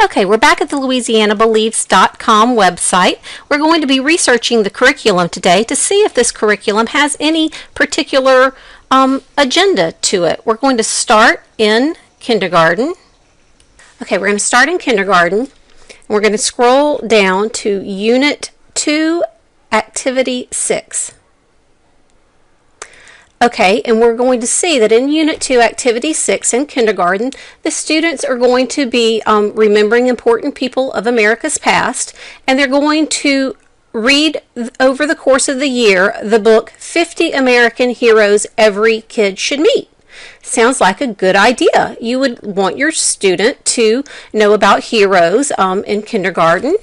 Okay, we're back at the LouisianaBelieves.com website. We're going to be researching the curriculum today to see if this curriculum has any particular agenda to it. We're going to start in kindergarten. Okay, we're going to start in kindergarten. And we're going to scroll down to Unit 2, Activity 6. Okay, and we're going to see that in Unit 2, Activity 6 in kindergarten, the students are going to be remembering important people of America's past, and they're going to read over the course of the year the book 50 American Heroes Every Kid Should Meet. Sounds like a good idea. You would want your student to know about heroes in kindergarten.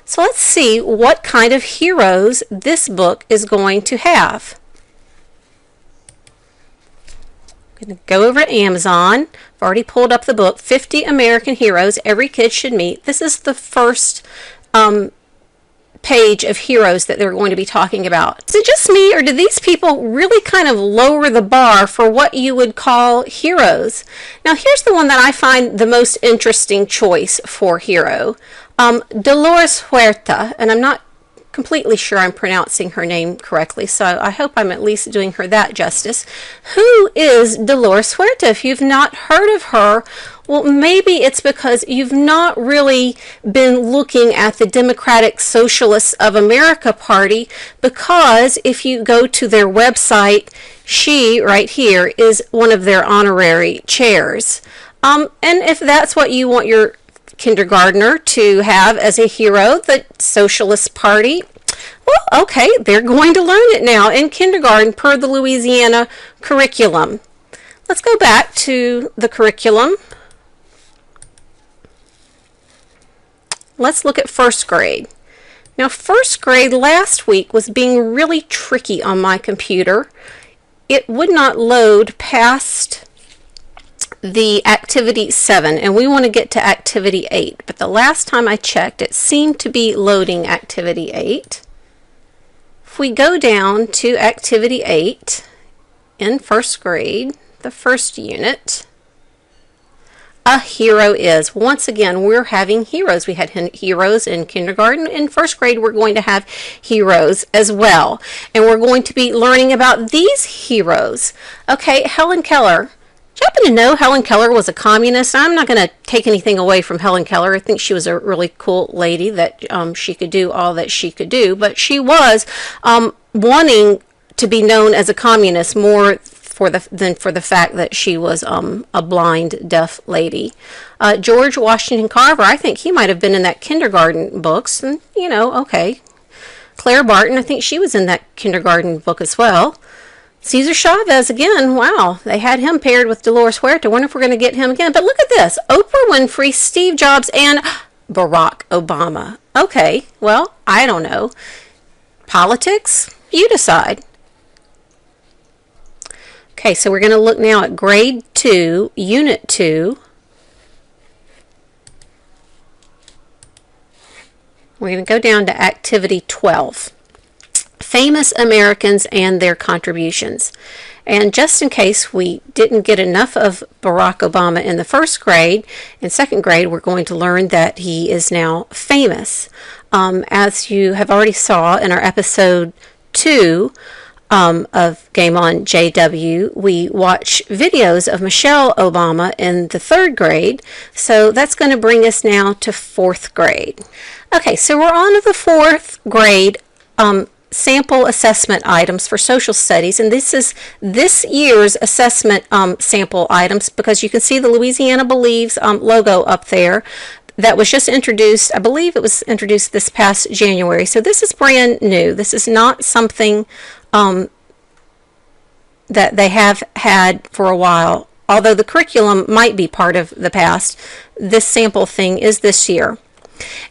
So let's see what kind of heroes this book is going to have. I'm going to go over to Amazon. I've already pulled up the book, 50 American Heroes Every Kid Should Meet. This is the first page of heroes that they're going to be talking about. Is it just me, or do these people really kind of lower the bar for what you would call heroes? Now here's the one that I find the most interesting choice for hero. Dolores Huerta, and I'm not completely sure I'm pronouncing her name correctly, so I hope I'm at least doing her that justice. Who is Dolores Huerta? If you've not heard of her, well, maybe it's because you've not really been looking at the Democratic Socialists of America Party, because if you go to their website, she, right here, is one of their honorary chairs. And if that's what you want your kindergartner to have as a hero, the Socialist Party, well, okay, they're going to learn it now in kindergarten per the Louisiana curriculum. Let's go back to the curriculum. Let's look at first grade. Now, first grade last week was being really tricky on my computer. It would not load past the activity 7, and we want to get to activity 8, but the last time I checked it seemed to be loading activity 8. If we go down to activity 8 in first grade, the first unit, a hero is. Once again, we're having heroes. We had heroes in kindergarten. In first grade, we're going to have heroes as well, and we're going to be learning about these heroes. Okay, Helen Keller. Do you happen to know Helen Keller was a communist? I'm not going to take anything away from Helen Keller. I think she was a really cool lady, that she could do all that she could do, but she was wanting to be known as a communist more than for the fact that she was a blind, deaf lady. George Washington Carver, I think he might have been in that kindergarten books, and okay. Claire Barton, I think she was in that kindergarten book as well. Cesar Chavez, again, wow, they had him paired with Dolores Huerta. Wonder if we're going to get him again. But look at this, Oprah Winfrey, Steve Jobs, and Barack Obama. Okay, well, I don't know. Politics? You decide. Okay, so we're going to look now at grade 2, unit 2. We're going to go down to activity 12. Famous Americans and their contributions. And just in case we didn't get enough of Barack Obama in the first grade, in second grade we're going to learn that he is now famous. As you have already saw in our episode 2 of Game On JW, we watch videos of Michelle Obama in the third grade, so that's going to bring us now to fourth grade. Okay, so we're on to the fourth grade sample assessment items for social studies, and this is this year's assessment sample items, because you can see the Louisiana Believes logo up there. That was just introduced, I believe it was introduced this past January, so this is brand new. This is not something that they have had for a while, although the curriculum might be part of the past. This sample thing is this year.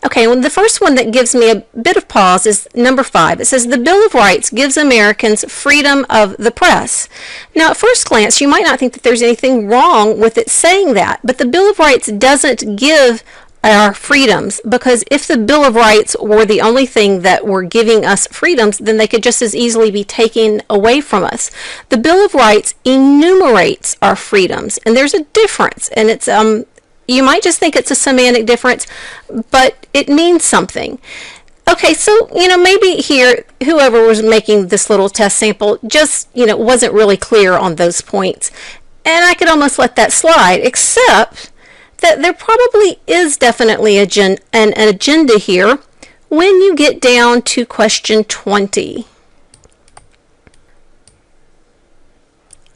Okay, well, the first one that gives me a bit of pause is number 5. It says, the Bill of Rights gives Americans freedom of the press. Now, at first glance, you might not think that there's anything wrong with it saying that, but the Bill of Rights doesn't give our freedoms, because if the Bill of Rights were the only thing that were giving us freedoms, then they could just as easily be taken away from us. The Bill of Rights enumerates our freedoms, and there's a difference, and it's You might just think it's a semantic difference, but it means something. Okay, so, maybe here, whoever was making this little test sample just, wasn't really clear on those points. And I could almost let that slide, except that there probably is definitely an agenda here when you get down to question 20.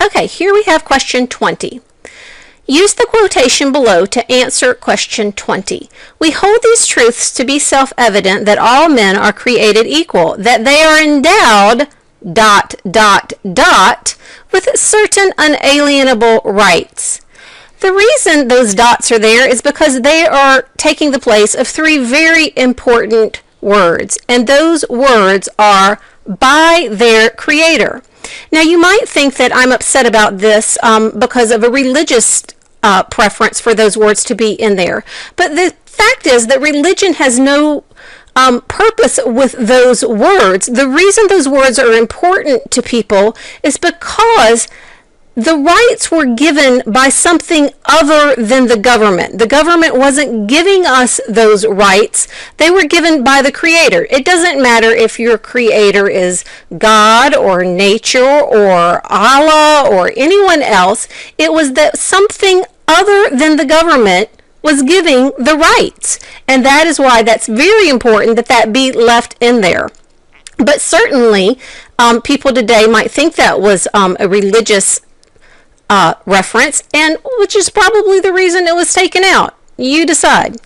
Okay, here we have question 20. Use the quotation below to answer question 20. We hold these truths to be self-evident that all men are created equal, that they are endowed ... with certain unalienable rights. The reason those dots are there is because they are taking the place of three very important words, and those words are by their creator. Now, you might think that I'm upset about this because of a religious preference for those words to be in there. But the fact is that religion has no purpose with those words. The reason those words are important to people is because the rights were given by something other than the government. The government wasn't giving us those rights. They were given by the Creator. It doesn't matter if your Creator is God or nature or Allah or anyone else. It was that something other than the government was giving the rights. And that is why that's very important that that be left in there. But certainly, people today might think that was a religious reference, and which is probably the reason it was taken out. You decide.